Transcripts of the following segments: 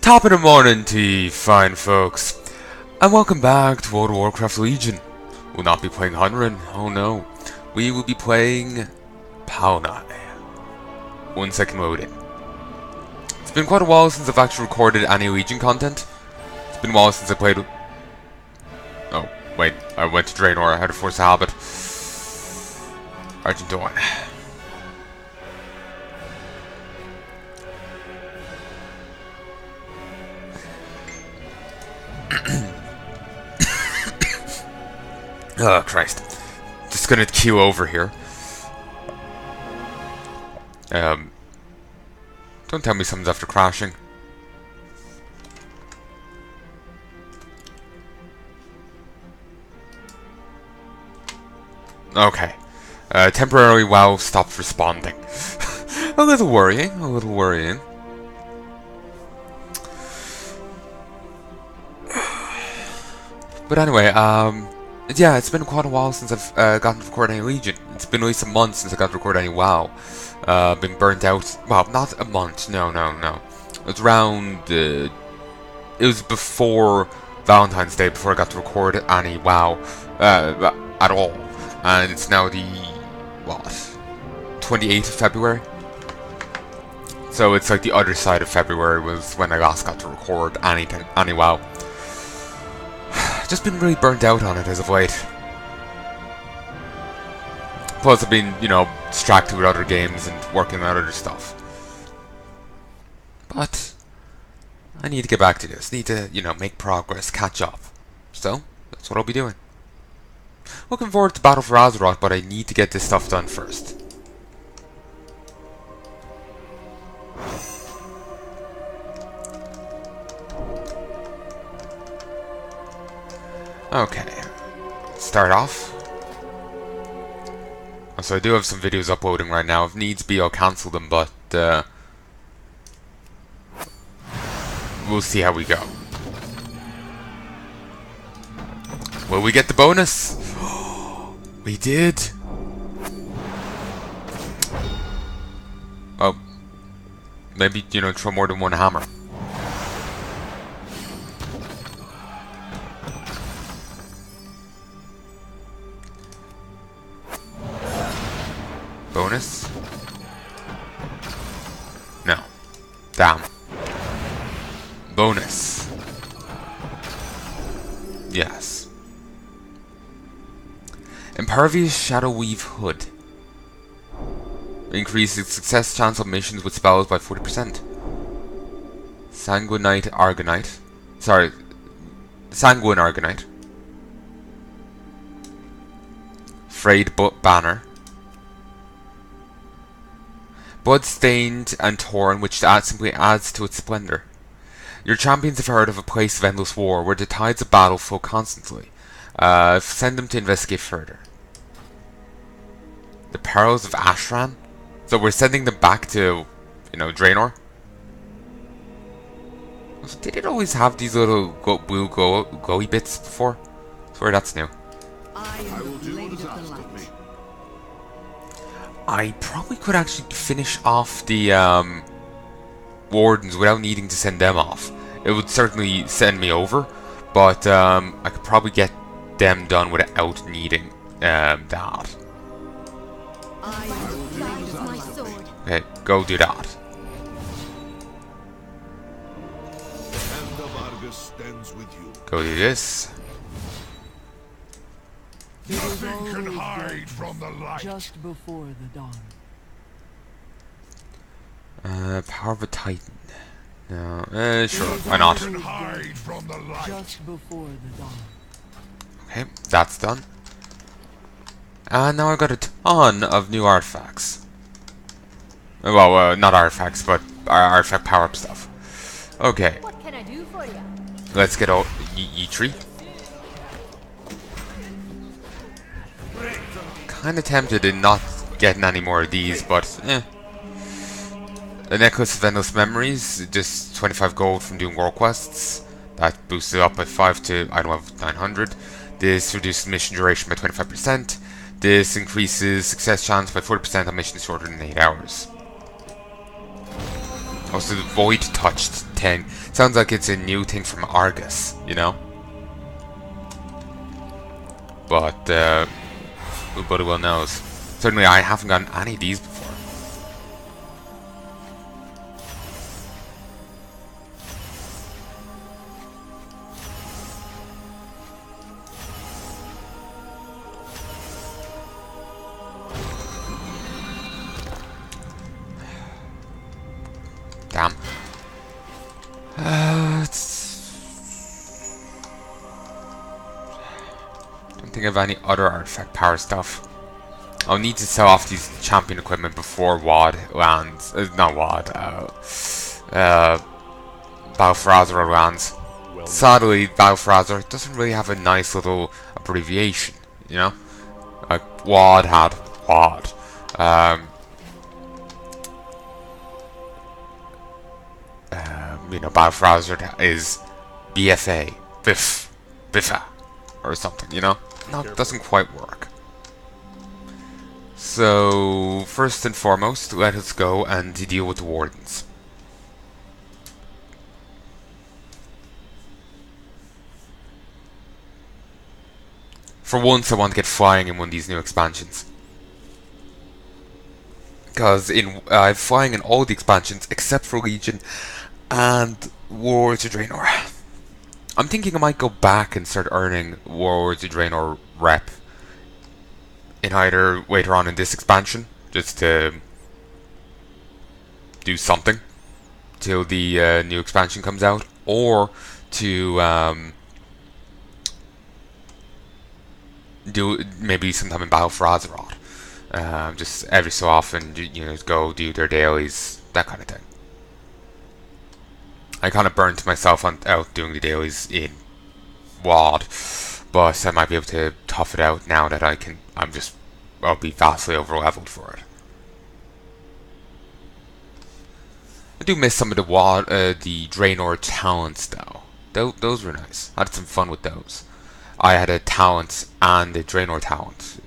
Top of the morning to you fine folks, and welcome back to World of Warcraft Legion. We'll not be playing Hunrin, oh no. We will be playing Palnai. 1 second loading. It's been quite a while since I've actually recorded any Legion content. It's been a while since I played... Oh, wait, I went to Draenor, I had to force a habit. Argentine. Oh, Christ. Just gonna queue over here. Don't tell me something's after crashing. Okay. Temporarily WoW stopped responding. A little worrying, a little worrying. But anyway, yeah, it's been quite a while since I've gotten to record any Legion. It's been at least a month since I got to record any WoW. Been burnt out. Well, not a month. No. It was around. It was before Valentine's Day before I got to record any WoW at all. And it's now the 28th of February. So it's like the other side of February was when I last got to record any WoW. Just been really burnt out on it as of late. Plus I've been, distracted with other games and working on other stuff. But I need to get back to this. Need to, make progress, catch up. So, that's what I'll be doing. Looking forward to Battle for Azeroth, but I need to get this stuff done first. Okay, start off. So I do have some videos uploading right now. If needs be, I'll cancel them, but we'll see how we go. Will we get the bonus? We did. Oh, maybe throw more than one hammer. Bonus? No. Damn. Bonus. Yes. Impervious Shadow Weave Hood. Increases success chance on missions with spells by 40%. Sanguine Argonite. Sorry. Sanguine Argonite. Frayed Banner. Bloodstained and Torn, which simply adds to its splendor. Your champions have heard of a place of endless war where the tides of battle flow constantly. Send them to investigate further. The Perils of Ashran? So we're sending them back to, Draenor? So did it always have these little blue glowy bits before? I swear that's new. I will do what is asked of me. I probably could actually finish off the wardens without needing to send them off. It would certainly send me over, but I could probably get them done without needing that. Okay, go do that. And the Vargas stands with you. Go do this. Nothing can hide from the light. Just before the dawn. Power of a Titan. No, sure, why not? Nothing can hide from the light. Just before the dawn. Okay, that's done. And now I've got a ton of new artifacts. Well, not artifacts, but artifact power-up stuff. Okay. What can I do for you? Let's get all Yeetri. Kinda tempted in not getting any more of these, but The Necklace of Endless Memories, just 25 gold from doing world quests. That boosts it up by 5 to, I don't have 900. This reduces mission duration by 25%. This increases success chance by 40% on missions shorter than 8 hours. Also, the void touched thing sounds like it's a new thing from Argus, you know. But nobody well knows. Certainly, I haven't gotten any of these before. Damn. Don't think of any other artifact power stuff. I'll need to sell off these champion equipment before WoD lands. Not WoD. Balfrazor lands. Sadly, Balfrazor doesn't really have a nice little abbreviation, you know? Like WoD had WoD. You know, Balfrazor is BFA, Bifa, or something, you know? No, it doesn't quite work. So, first and foremost, let us go and deal with the Wardens. For once, I want to get flying in one of these new expansions. Because I have flying in all the expansions except for Legion and Warlords of Draenor. I'm thinking I might go back and start earning Warlords of Draenor rep in either later on in this expansion, just to do something till the new expansion comes out, or to do maybe sometime in Battle for Azeroth. Just every so often, you know, go do their dailies, that kind of thing. I kind of burnt myself out doing the dailies in WoD, but I might be able to tough it out now that I'll be vastly over leveled for it. I do miss some of the Draenor talents though. Those were nice. I had some fun with those. I had a talent and a Draenor talent.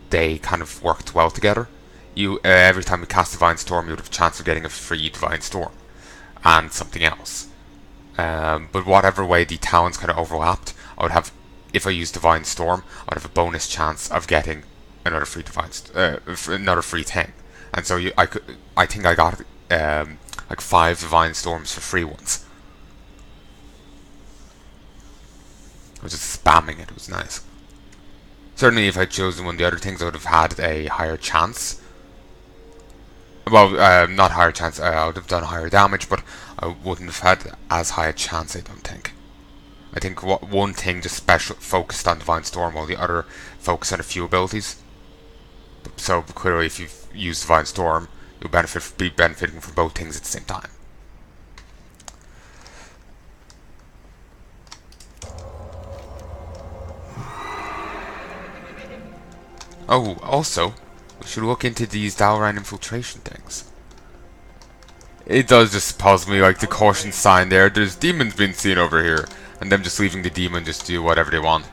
They kind of worked well together. Every time you cast Divine Storm, you would have a chance of getting a free Divine Storm and something else. But whatever way the talents kind of overlapped, I would have, if I used Divine Storm, I'd have a bonus chance of getting another free another free thing. And so I think I got like 5 Divine Storms for free once. I was just spamming it. It was nice. Certainly, if I'd chosen one of the other things, I would have had a higher chance. Well, not higher chance. I would have done higher damage, but I wouldn't have had as high a chance, I don't think. I think one thing just focused on Divine Storm, while the other focused on a few abilities. So clearly, if you use Divine Storm, you'll be benefiting from both things at the same time. Oh, also, we should look into these Dalaran infiltration things. It does just puzzle me, like the caution sign there. There's demons being seen over here, and them just leaving the demon just do whatever they want.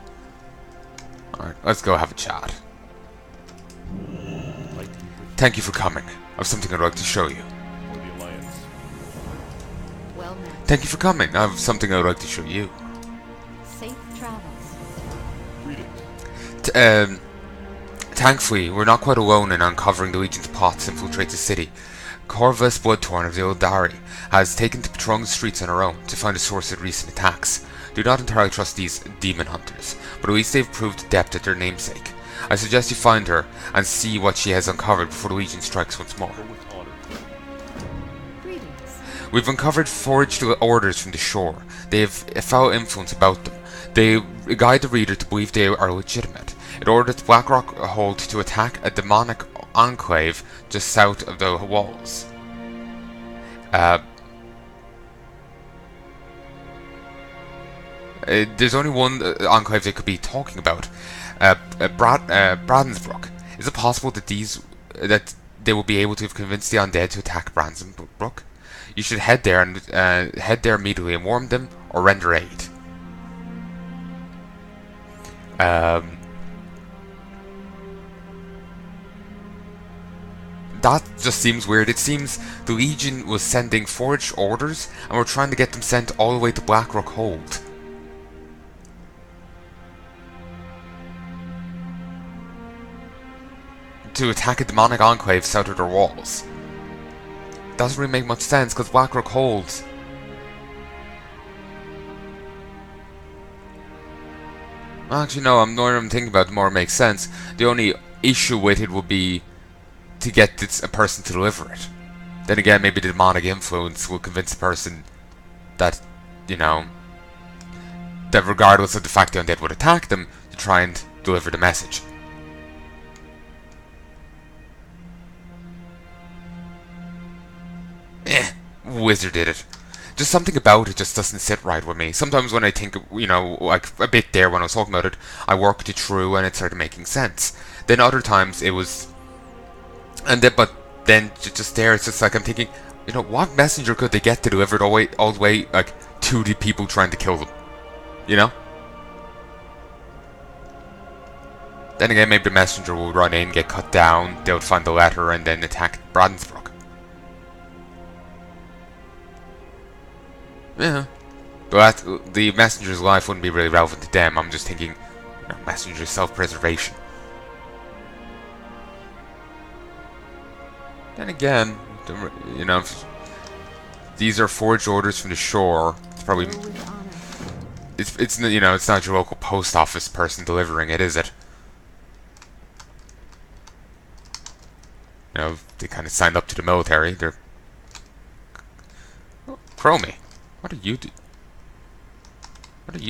Alright, let's go have a chat. Thank you for coming. I have something I'd like to show you. Well met. Thank you for coming. I have something I'd like to show you. Safe travels. Thankfully, we're not quite alone in uncovering the Legion's plots to infiltrate the city. Corvus Bloodthorn of the Eldari has taken to patrolling the streets on her own to find a source of recent attacks. Do not entirely trust these demon hunters, but at least they've proved adept at their namesake. I suggest you find her and see what she has uncovered before the Legion strikes once more. Greetings. We've uncovered forged orders from the shore. They have foul influence about them. They guide the reader to believe they are legitimate. It ordered the Blackrock Hold to attack a demonic enclave just south of the walls. There's only one enclave they could be talking about. Bradensbrook. Is it possible that they will be able to have convinced the undead to attack Bradensbrook? You should head there immediately and warn them or render aid. that just seems weird. It seems the Legion was sending forged orders, and we're trying to get them sent all the way to Blackrock Hold. To attack a demonic enclave south of their walls. Doesn't really make much sense, because Blackrock Hold... Actually, no, the more I'm thinking about it, the more it makes sense. The only issue with it would be to get a person to deliver it. Then again, maybe the demonic influence will convince a person that, you know, that regardless of the fact the undead would attack them, to try and deliver the message. Wizard did it. Just something about it just doesn't sit right with me. Sometimes when I think, you know, like a bit there when I was talking about it, I worked it through and it started making sense. Then other times it was... but then just there, it's just like I'm thinking, you know, what messenger could they get to deliver it all the way, like, to the people trying to kill them? You know? Then again, maybe the messenger will run in, get cut down, they'll find the letter, and then attack Bradensbrook. Yeah. But the messenger's life wouldn't be really relevant to them. I'm just thinking, you know, messenger's self-preservation. Then again, you know, these are forged orders from the shore. It's probably... It's you know, it's not your local post office person delivering it, is it? You know, they kind of signed up to the military. They're... Oh, Chromie. What are you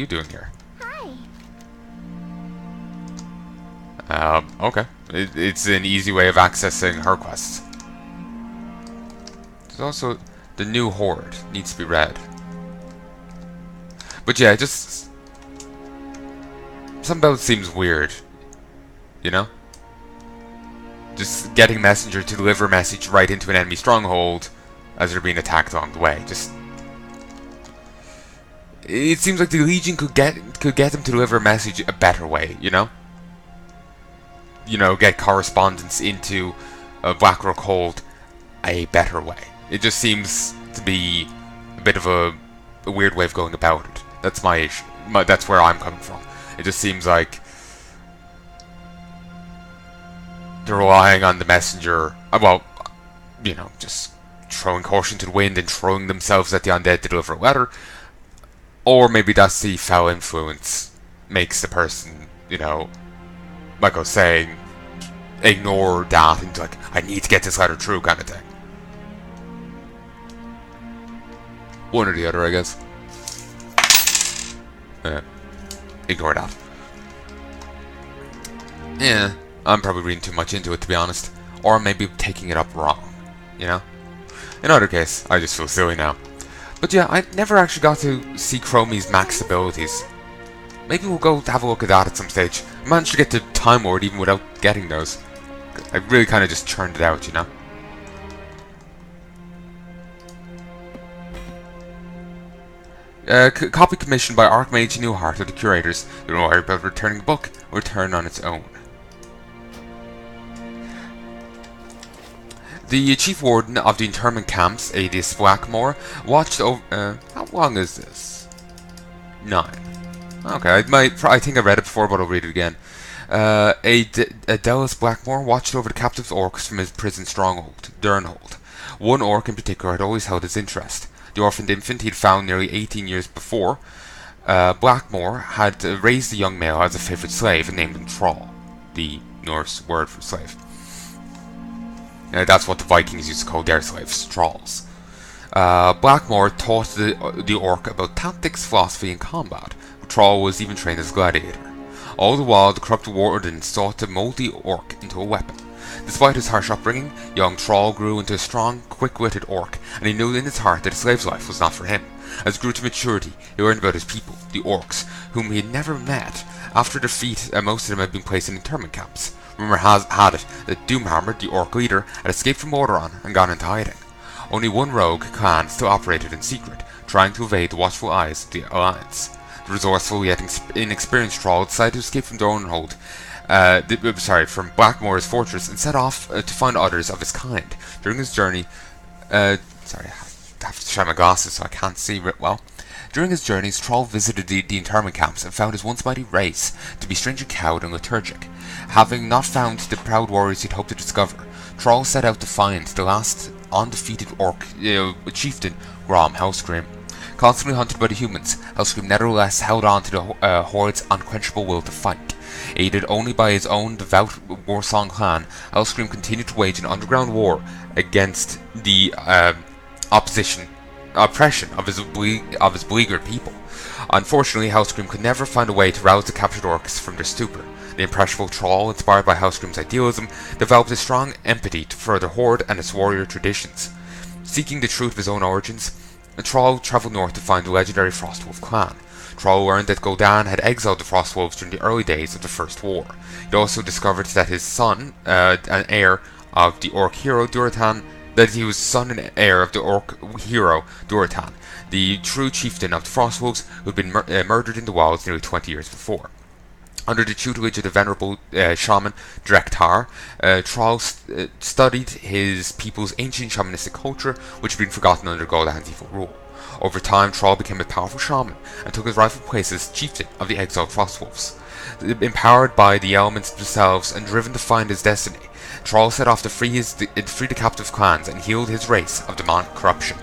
doing here? Hi. Okay. It's an easy way of accessing her quests. There's also the new Horde. Needs to be read. But yeah, just... something about it seems weird. You know? Just getting messenger to deliver a message right into an enemy stronghold as they're being attacked along the way. Just... it seems like the Legion could get them to deliver a message a better way, you know? You know, get correspondence into Blackrock Hold a better way. It just seems to be a bit of a weird way of going about it. That's my issue. That's where I'm coming from. It just seems like they're relying on the messenger, well, you know, just throwing caution to the wind and throwing themselves at the undead to deliver a letter. Or maybe that's the foul influence makes the person, you know, like I was saying, ignore that and like, I need to get this letter through kind of thing. One or the other, I guess. Ignore that. Yeah, I'm probably reading too much into it, to be honest. Or maybe taking it up wrong, you know? In either case, I just feel silly now. But yeah, I never actually got to see Chromie's max abilities. Maybe we'll go have a look at that at some stage. I managed to get to Time Lord even without getting those. I really kind of just churned it out, you know? Copy commissioned by Archmage Newhart of the Curators. Don't worry about returning the book. Will return on its own. The Chief Warden of the internment camps, Adius Blackmore, watched over... how long is this? 9. Okay, I think I read it before, but I'll read it again. Adelus Blackmore watched over the captives orcs from his prison stronghold, Durnhold. One orc in particular had always held his interest. The orphaned infant he'd found nearly 18 years before. Blackmore had raised the young male as a favourite slave and named him Thrall, the Norse word for slave. That's what the Vikings used to call their slaves, Thralls. Blackmore taught the orc about tactics, philosophy, and combat. Thrall was even trained as a gladiator. All the while, the corrupt warden sought to mold the orc into a weapon. Despite his harsh upbringing, young Thrall grew into a strong, quick-witted orc, and he knew in his heart that a slave's life was not for him. As he grew to maturity, he learned about his people, the orcs, whom he had never met. After defeat, most of them had been placed in internment camps. Rumor had it that Doomhammer, the orc leader, had escaped from Mordaron and gone into hiding. Only one rogue clan still operated in secret, trying to evade the watchful eyes of the Alliance. The resourceful yet inexperienced Thrall decided to escape from Durnhold from Blackmoor's fortress and set off to find others of his kind. During his journey, sorry, I have to shine my glasses so I can't see well. During his journeys, Troll visited the internment camps and found his once mighty race to be strangely cowed and lethargic. Having not found the proud warriors he'd hoped to discover, Troll set out to find the last undefeated orc chieftain, Grom Hellscream. Constantly hunted by the humans, Hellscream nevertheless held on to the Horde's unquenchable will to fight. Aided only by his own devout Warsong clan, Hellscream continued to wage an underground war against the oppression of his beleaguered people. Unfortunately, Hellscream could never find a way to rouse the captured orcs from their stupor. The impressionable Troll, inspired by Hellscream's idealism, developed a strong empathy for the Horde and its warrior traditions. Seeking the truth of his own origins, Troll travelled north to find the legendary Frostwolf clan. Troll learned that Gul'dan had exiled the Frostwolves during the early days of the First War. He also discovered that his son, an heir of the orc hero Durotan, Durotan, the true chieftain of the Frostwolves, who had been murdered in the wilds nearly 20 years before. Under the tutelage of the venerable shaman Drektar, Troll studied his people's ancient shamanistic culture, which had been forgotten under Gul'dan's evil rule. Over time, Troll became a powerful shaman and took his rightful place as chieftain of the exiled Frostwolves. Empowered by the elements themselves and driven to find his destiny, Troll set off to free the captive clans and healed his race of demonic corruption.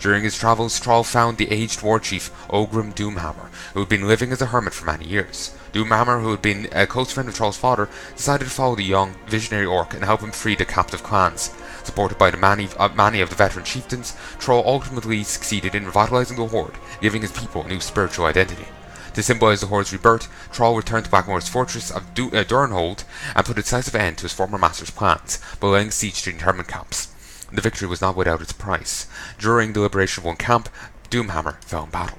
During his travels, Troll found the aged war chief Ogrim Doomhammer, who had been living as a hermit for many years. Doomhammer, who had been a close friend of Troll's father, decided to follow the young, visionary orc and help him free the captive clans. Supported by many of the veteran chieftains, Troll ultimately succeeded in revitalizing the Horde, giving his people a new spiritual identity. To symbolize the Horde's rebirth, Troll returned to Blackmoor's fortress of Durnhold and put a decisive end to his former master's plans by laying siege to the internment camps. The victory was not without its price. During the liberation of one camp, Doomhammer fell in battle.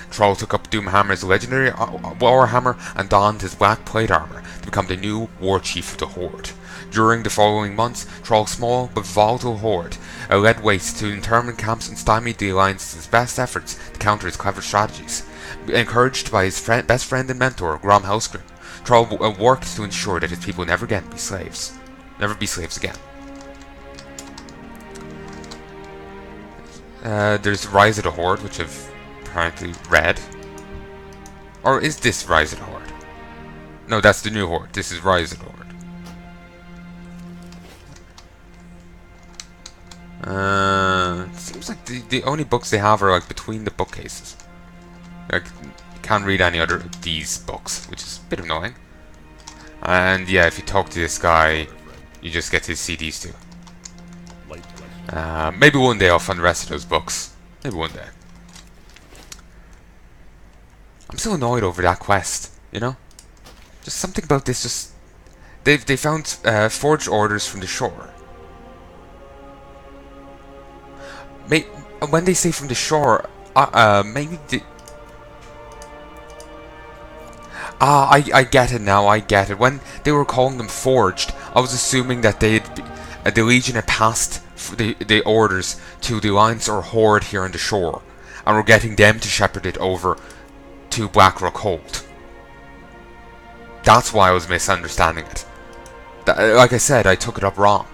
Troll took up Doomhammer's legendary warhammer and donned his black plate armor to become the new war chief of the Horde. During the following months, Troll's small but volatile horde led waste to internment camps and stymied the Alliance's best efforts to counter his clever strategies. Encouraged by his best friend and mentor, Grom Hellscream, Troll worked to ensure that his people never be slaves again. There's Rise of the Horde, which I've apparently read. Or is this Rise of the Horde? No, that's the new Horde. This is Rise of the Horde. It seems like the only books they have are like between the bookcases. Like, you can't read any other of these books, which is a bit annoying. And yeah, if you talk to this guy, you just get his CDs too. Maybe one day I'll find the rest of those books. Maybe one day. I'm so annoyed over that quest, you know? Just something about this, just... They found forged orders from the shore. When they say from the shore, maybe the... I get it now, I get it. When they were calling them forged, I was assuming that the Legion had passed the orders to the Alliance or Horde here on the shore, and were getting them to shepherd it over to Blackrock Hold. That's why I was misunderstanding it. Like I said, I took it up wrong.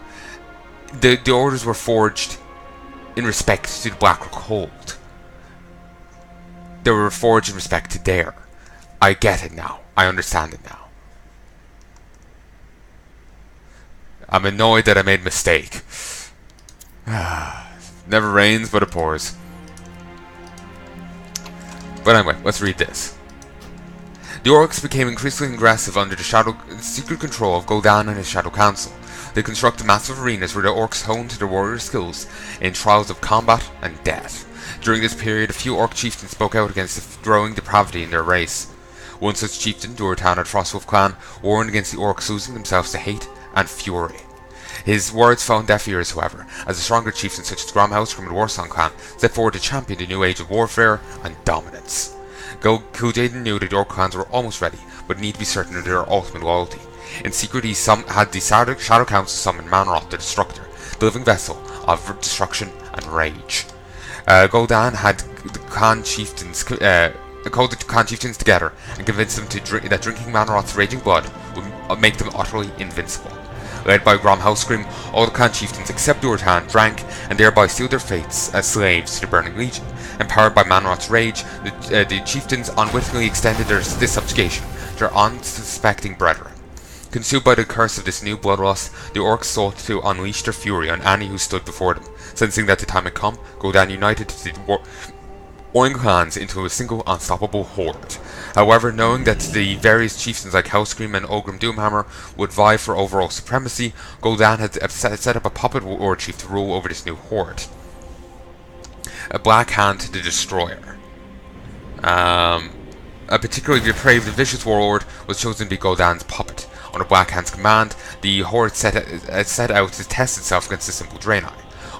The orders were forged in respect to the Blackrock Hold. They were forged in respect to there. I get it now. I understand it now. I'm annoyed that I made a mistake. Never rains, but it pours. But anyway, let's read this. The orcs became increasingly aggressive under the secret control of Gul'dan and his Shadow Council. They constructed massive arenas where the orcs honed their warrior skills in trials of combat and death. During this period, a few orc chieftains spoke out against the growing depravity in their race. One such chieftain, Durotan of the Frostwolf clan, warned against the orcs losing themselves to hate and fury. His words fell on deaf ears, however, as the stronger chieftains such as Grom Hellscream and Warsong clan stepped forward to champion the new age of warfare and dominance. Gul'dan knew that the orc clans were almost ready, but need to be certain of their ultimate loyalty. In secret, he had the Shadow Council summon Manroth, the Destructor, the living vessel of destruction and rage. Gul'dan had the clan chieftains called the clan chieftains together and convinced them that drinking Manroth's raging blood make them utterly invincible. Led by Grom Hellscream, all the clan chieftains except Durtan drank and thereby sealed their fates as slaves to the Burning Legion. Empowered by Manrot's rage, the chieftains unwittingly extended this subjugation to their unsuspecting brethren. Consumed by the curse of this new bloodlust, the orcs sought to unleash their fury on any who stood before them. Sensing that the time had come, Gul'dan united the warring clans into a single unstoppable horde. However, knowing that the various chieftains like Hellscream and Ogrim Doomhammer would vie for overall supremacy, Gul'dan had set up a puppet war chief to rule over this new horde. A Black Hand the Destroyer. A particularly depraved and vicious warlord was chosen to be Gul'dan's puppet. Under Black Hand's command, the horde set out to test itself against the simple Draenei.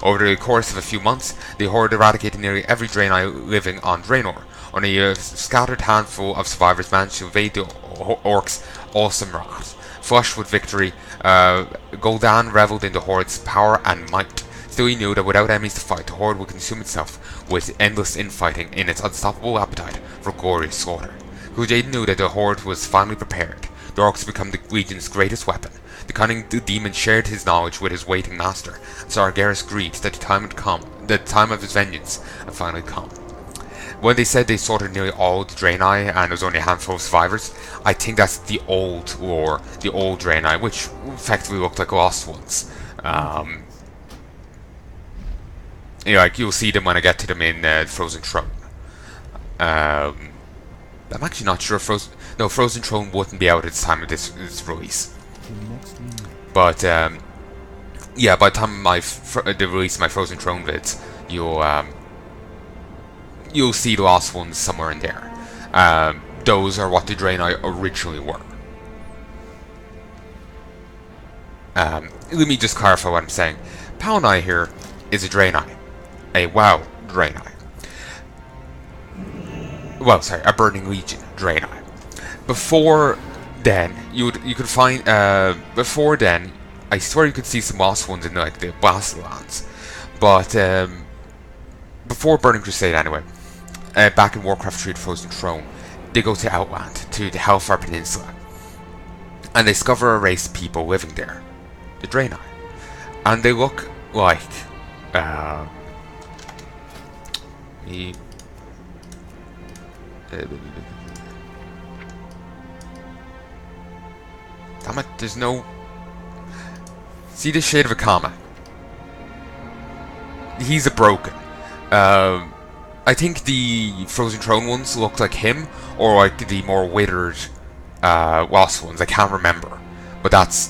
Over the course of a few months, the horde eradicated nearly every Draenei living on Draenor. Only a scattered handful of survivors managed to evade the orcs' awesome wrath. Flushed with victory, Gul'dan reveled in the horde's power and might. Still, he knew that without enemies to fight, the horde would consume itself with endless infighting in its unstoppable appetite for glorious slaughter. Gul'dan knew that the horde was finally prepared. The orcs become the Legion's greatest weapon. The cunning demon shared his knowledge with his waiting master, and Sargeras grieved that the time had come, that the time of his vengeance had finally come. When they said they slaughtered nearly all the Draenei and there was only a handful of survivors, I think that's the old lore, the old Draenei, which effectively looked like lost ones. Like you'll see them when I get to them in Frozen Throne. I'm actually not sure if Frozen Throne wouldn't be out at the time of this release. But yeah, by the time the release of my Frozen Throne vids, you'll see the lost ones somewhere in there. Those are what the Draenei originally were. Let me just clarify what I'm saying. Palnai here is a Draenei. A WoW Draenei. Well, sorry, a Burning Legion Draenei. Before then, you could find before then, I swear you could see some lost ones in like the Blastlands, but before Burning Crusade anyway, back in Warcraft 3: The Frozen Throne, they go to Outland, to the Hellfire Peninsula, and they discover a race of people living there, the Draenei, and they look like damn it, there's no... See the shade of a comma? He's a broken. I think the Frozen Throne ones look like him, or like the more withered lost ones. I can't remember, but that's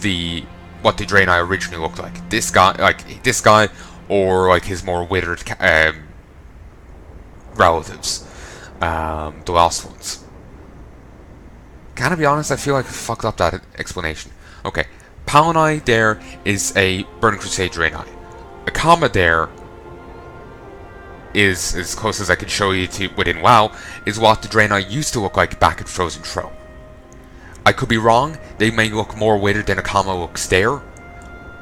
what the Draenei originally looked like. This guy, or like his more withered relatives, the lost ones. Can I be honest? I feel like I fucked up that explanation. Okay, Palnai there is a Burning Crusade Draenei. A comma there is, as close as I can show you to within WoW, is what the Draenei used to look like back in Frozen Throne. I could be wrong, they may look more withered than a comma looks there,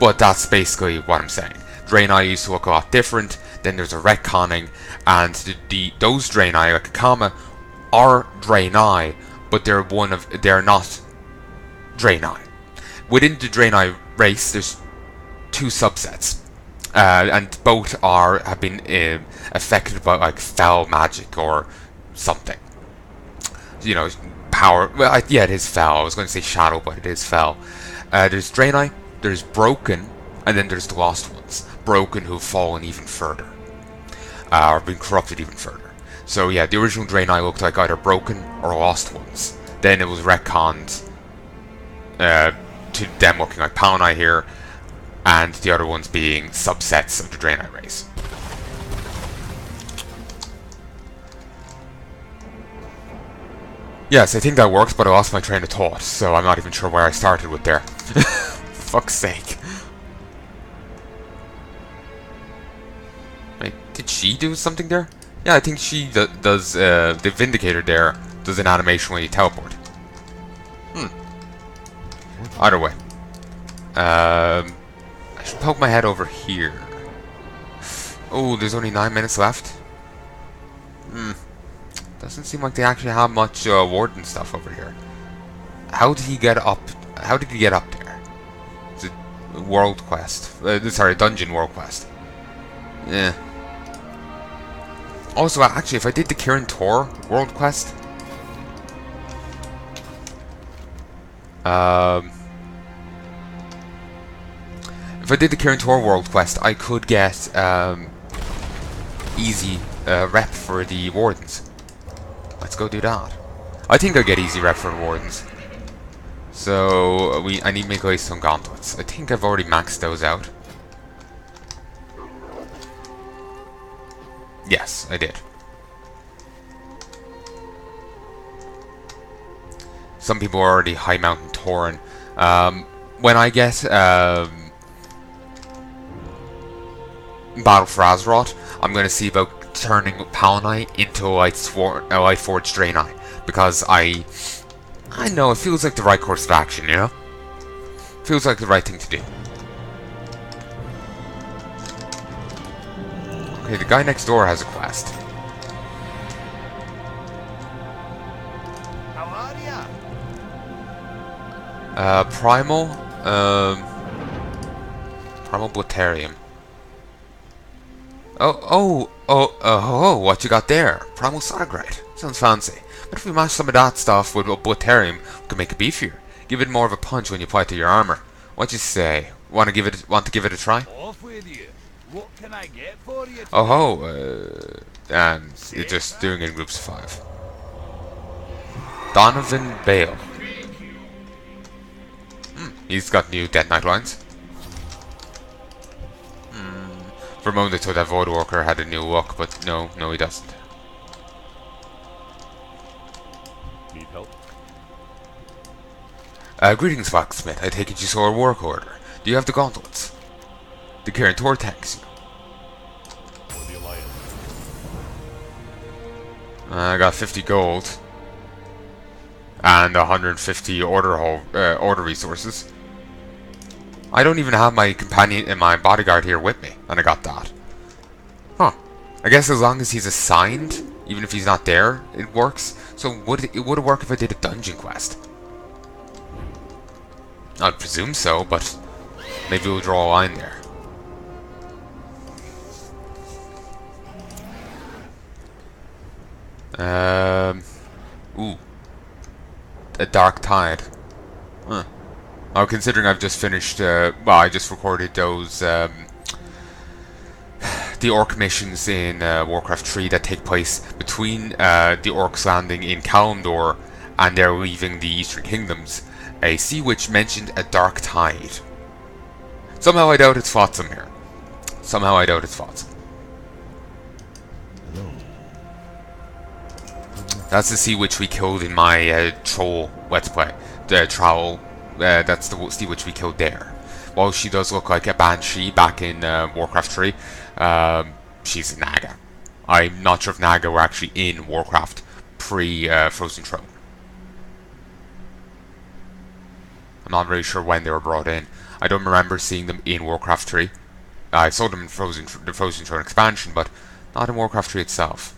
but that's basically what I'm saying. Draenei used to look a lot different, then there's a retconning, and those Draenei, like a comma, are Draenei, but they're not Draenei. Within the Draenei race, there's two subsets, and both have been affected by like foul magic or something. You know, power. Well, yeah, it is foul. I was going to say shadow, but it is foul. There's Draenei, there's broken, and then there's the lost ones. Broken who've fallen even further, or been corrupted even further. So yeah, the original Draenei looked like either broken or lost ones. Then it was retconned to them looking like Palnai here, and the other ones being subsets of the Draenei race. Yes, I think that works, but I lost my train of thought, so I'm not even sure where I started with there. Fuck's sake. Wait, did she do something there? Yeah, I think she does, the Vindicator there does an animation when you teleport. Either way. I should poke my head over here. Oh, there's only 9 minutes left? Doesn't seem like they actually have much warden stuff over here. How did he get up How did he get up there? It's a world quest. Sorry, dungeon world quest. Yeah. Also, actually, if I did the Kirin Tor world quest, if I did the Kirin Tor world quest, I could get easy rep for the wardens. Let's go do that. I think I'll get easy rep for the wardens. So I need Megastone gauntlets. I think I've already maxed those out. Yes, I did. Some people are already High Mountain Tauren. When I get Battle for Azeroth, I'm going to see about turning Palnai into a Light Forged Draenei, because I know it feels like the right course of action, you know? Feels like the right thing to do. Okay, the guy next door has a quest. How are ya? Primal Blaterium. Oh, what you got there? Primal Sagrite. Sounds fancy. But if we mash some of that stuff with Blaterium, we can make it beefier. Give it more of a punch when you apply it to your armor. What you say? Want to give it a try? Off with you. What can I get for you? And you're just doing it in groups of 5. Donovan Bale. He's got new Death Knight lines. For a moment I thought that Voidwalker had a new look, but no, he doesn't. Need help? Greetings, Blacksmith. I take it you saw a work order. Do you have the gauntlets? The Kirin Tor tanks you. Or the Alliance? I got 50 gold. And 150 order resources. I don't even have my companion and my bodyguard here with me, and I got that. Huh. I guess as long as he's assigned, even if he's not there, it works. So would it work if I did a dungeon quest? I'd presume so, but maybe we'll draw a line there. Ooh. A Dark Tide. Huh. Oh, considering I've just finished, well, I just recorded those, the orc missions in Warcraft 3 that take place between the orcs landing in Kalimdor and they're leaving the Eastern Kingdoms. A sea witch mentioned a Dark Tide. Somehow I doubt it's Flotsam here. Somehow I doubt it's Flotsam. That's the sea witch we killed in my troll let's play. The trowel. That's the sea witch we killed there. While she does look like a banshee back in Warcraft 3, she's a Naga. I'm not sure if Naga were actually in Warcraft pre-Frozen Throne. I'm not really sure when they were brought in. I don't remember seeing them in Warcraft 3. I saw them in the Frozen Throne expansion, but not in Warcraft 3 itself.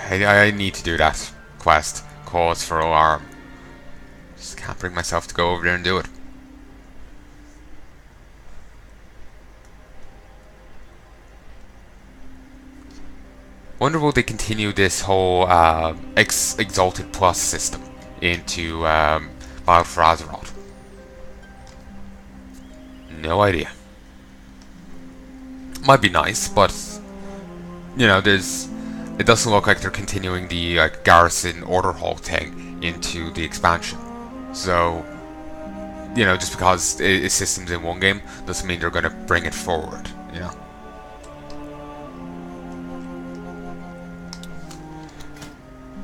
I need to do that quest. Cause for alarm. Just can't bring myself to go over there and do it. Wonder will they continue this whole Exalted Plus system into Battle for Azeroth? No idea. Might be nice, but you know, it doesn't look like they're continuing the Garrison Order Hall thing into the expansion. So, you know, just because it's systems in one game doesn't mean they're going to bring it forward, you know.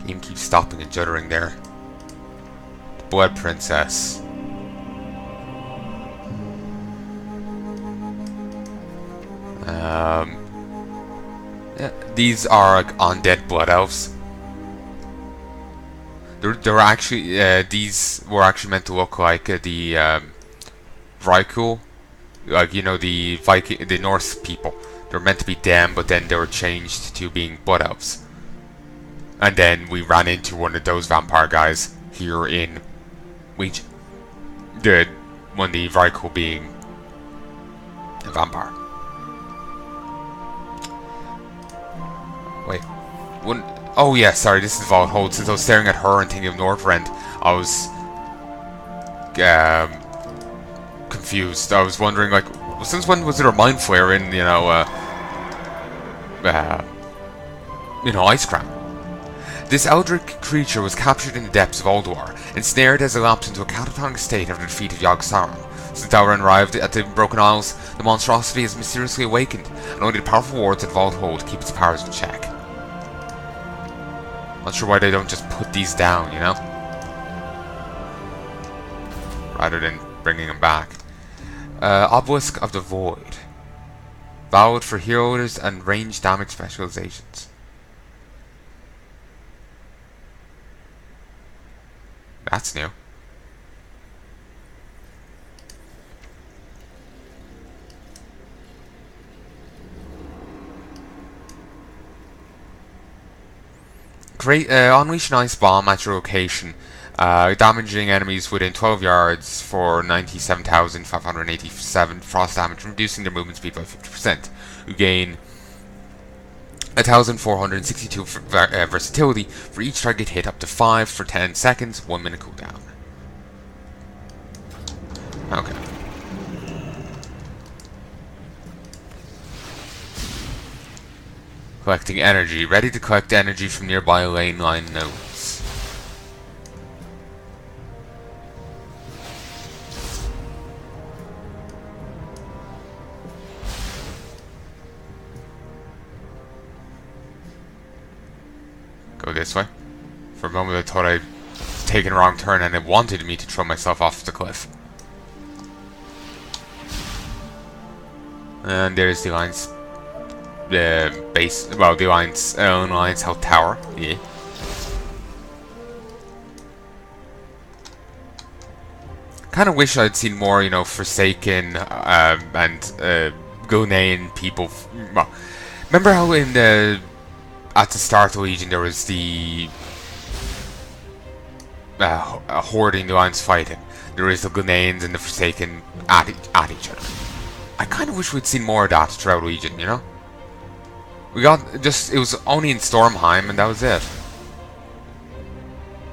Game keeps stopping and juddering there. The Blood Princess. Yeah, these are like undead blood elves. They're actually these were actually meant to look like the Vrykul, like, you know, the Viking, the Norse people They were meant to be them, but then they were changed to being Blood Elves. And then we ran into one of those vampire guys here in Legion. The one, the vehicle being a vampire. Wait, one. Oh yeah, sorry. This is Horde. Since I was staring at her and thinking of Northrend, I was confused. I was wondering, like, since when was there a mind flare in Icecrown? This eldritch creature was captured in the depths of Ulduar, ensnared as it lapsed into a catatonic state after the defeat of Yogg Saron. Since Dalren arrived at the Broken Isles, the monstrosity has mysteriously awakened, and only the powerful wards at Hold keep its powers in check. Not sure why they don't just put these down, you know? Rather than bringing them back. Obelisk of the Void. Valid for healers and range damage specializations. That's new. Unleash an ice bomb at your location, damaging enemies within 12 yards for 97,587 frost damage, reducing their movement speed by 50%. You gain 1,462 versatility for each target hit, up to 5 for 10 seconds, 1 minute cooldown. Okay. Collecting energy. Ready to collect energy from nearby lane line nodes. Go this way. For a moment I thought I'd taken a wrong turn and it wanted me to throw myself off the cliff. And there's the Alliance base, well, the Alliance Health Tower, yeah. Kind of wish I'd seen more, Forsaken and Gul'naean people. Well, remember how in the at the start of Legion there was the Horde in the Alliance fighting. There is the Gul'naeans and the Forsaken at each other. I kind of wish we'd seen more of that throughout Legion, you know? We got it was only in Stormheim and that was it.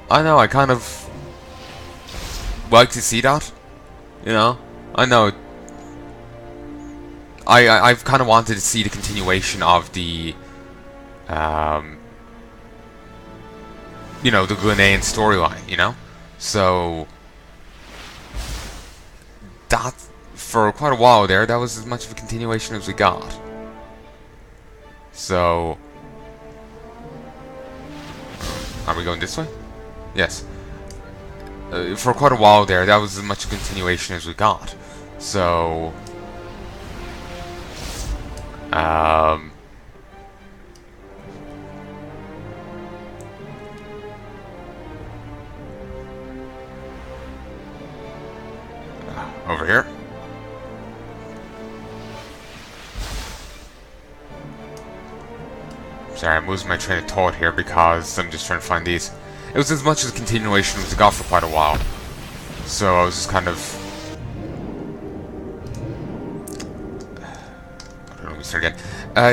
I know, I kind of like to see that, you know? I know. I've kind of wanted to see the continuation of the the Gul'naean storyline, you know? So that, for quite a while there, that was as much of a continuation as we got. So, are we going this way? Yes. For quite a while there, that was as much a continuation as we got. So, over here. Sorry, I'm losing my train of thought here because I'm just trying to find these. It was as much as a continuation as we got for quite a while. So I was just kind of... I don't know, let me start again.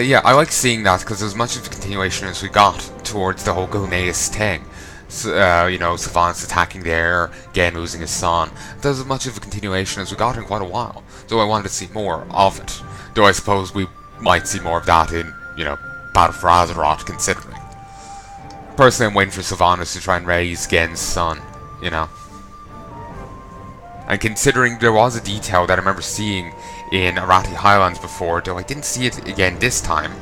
Yeah, I like seeing that because it was as much of a continuation as we got towards the whole Gul'naeus thing. So, Sylvanas attacking there, Gen losing his son. That was as much of a continuation as we got in quite a while. So I wanted to see more of it. Though I suppose we might see more of that in, Battle for Azeroth, considering. Personally, I'm waiting for Sylvanas to try and raise Gen's son, you know. And considering there was a detail that I remember seeing in Arathi Highlands before, though I didn't see it again this time,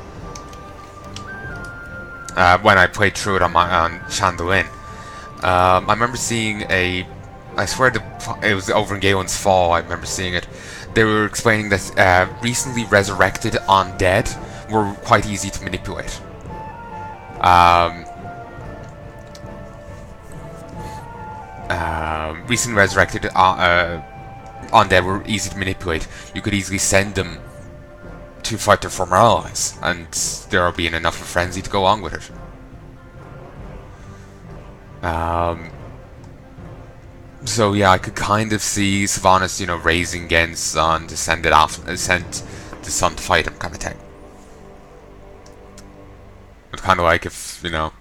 when I played through it on Chandolin. I remember seeing I swear it was over in Galen's Fall, I remember seeing it. They were explaining that recently resurrected undead were quite easy to manipulate. Recently resurrected undead were easy to manipulate. You could easily send them to fight their former allies, and there will be enough of a frenzy to go on with it. So yeah, I could kind of see Sylvanas, you know, raising against Sun to send the Sun to fight him, kind of thing. It's kind of like if, you know,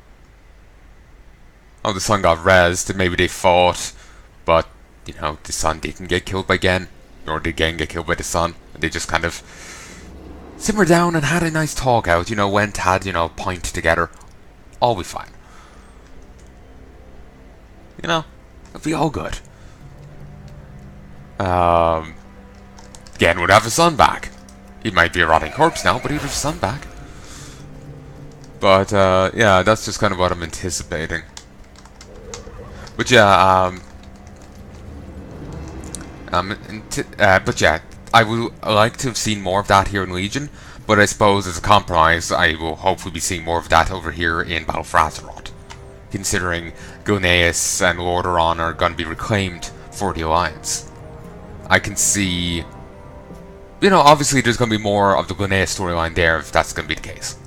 oh, the Sun got rezzed, and maybe they fought, but, you know, the Sun didn't get killed by Gen, or did Gen get killed by the Sun, and they just kind of simmered down and had a nice talk out, you know, had, you know, a pint together. All be fine. You know, it'll be all good. Gen would have his son back. He might be a rotting corpse now, but he'd have his son back. But, yeah, that's just kind of what I'm anticipating. But yeah, but yeah, I would like to have seen more of that here in Legion, but I suppose as a compromise, I will hopefully be seeing more of that over here in Battle for Azeroth, considering Gulneas and Lordaeron are going to be reclaimed for the Alliance. I can see, you know, obviously there's going to be more of the Gulneas storyline there if that's going to be the case.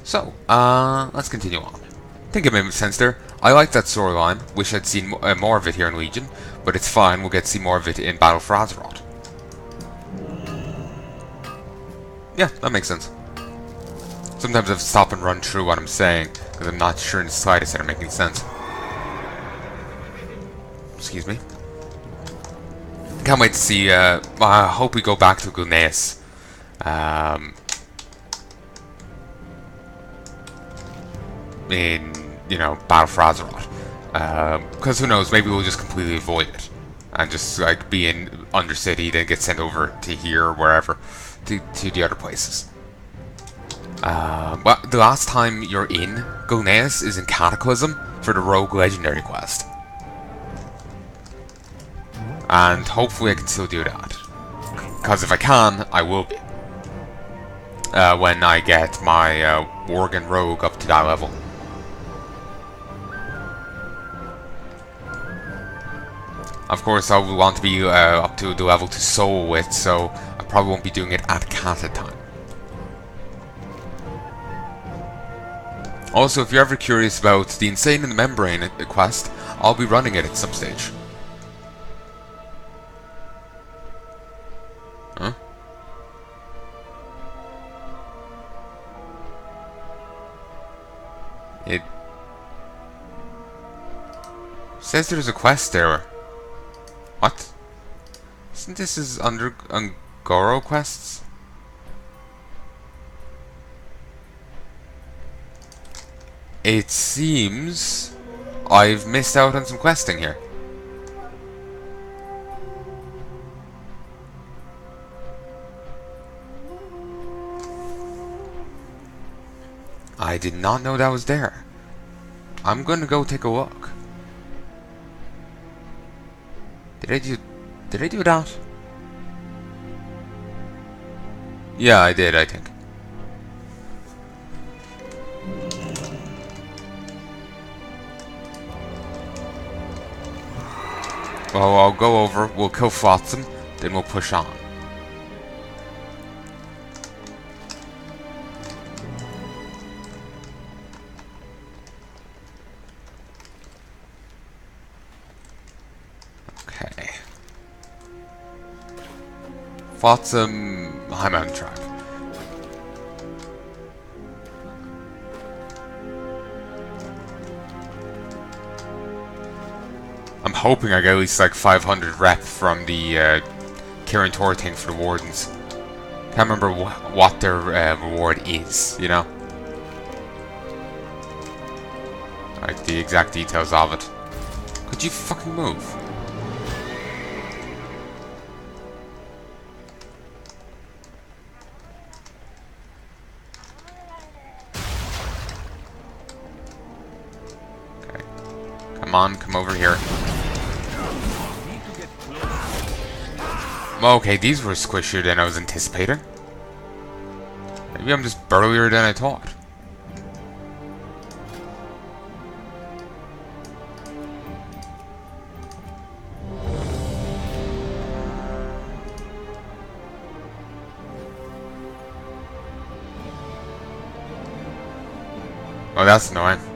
So, let's continue on. I think it made sense there. I like that storyline. Wish I'd seen more of it here in Legion, but it's fine. We'll get to see more of it in Battle for Azeroth. Yeah, that makes sense. Sometimes I have to stop and run through what I'm saying, because I'm not sure in the slightest that I'm making sense. Excuse me. Can't wait to see, I hope we go back to Gulneas. In, you know, Battle for Azeroth. Because who knows, maybe we'll just completely avoid it. And just, like, be in Undercity, then get sent over to here, or wherever, to the other places. But the last time you're in Gulneas is in Cataclysm for the Rogue Legendary quest. And hopefully I can still do that. Because if I can, I will be. When I get my Worgen Rogue up to that level. Of course, I will want to be up to the level to soul with, so I probably won't be doing it at Kata time. Also, if you're ever curious about the Insane in the Membrane quest, I'll be running it at some stage. Huh? It says there's a quest there. What? Isn't this is under Goro quests? It seems I've missed out on some questing here. I did not know that was there. I'm gonna go take a look. Did I do that? Yeah, I did, I think. Well, I'll go over, we'll kill Flotsam, then we'll push on. Okay. Flotsam, High Mountain Track. I'm hoping I get at least like 500 rep from the Kirin Tor thing for the Wardens. Can't remember what their reward is, you know? Like the exact details of it. Could you fucking move? Okay. Come on, come over here. Okay, these were squishier than I was anticipating. Maybe I'm just burlier than I thought. Oh, that's annoying.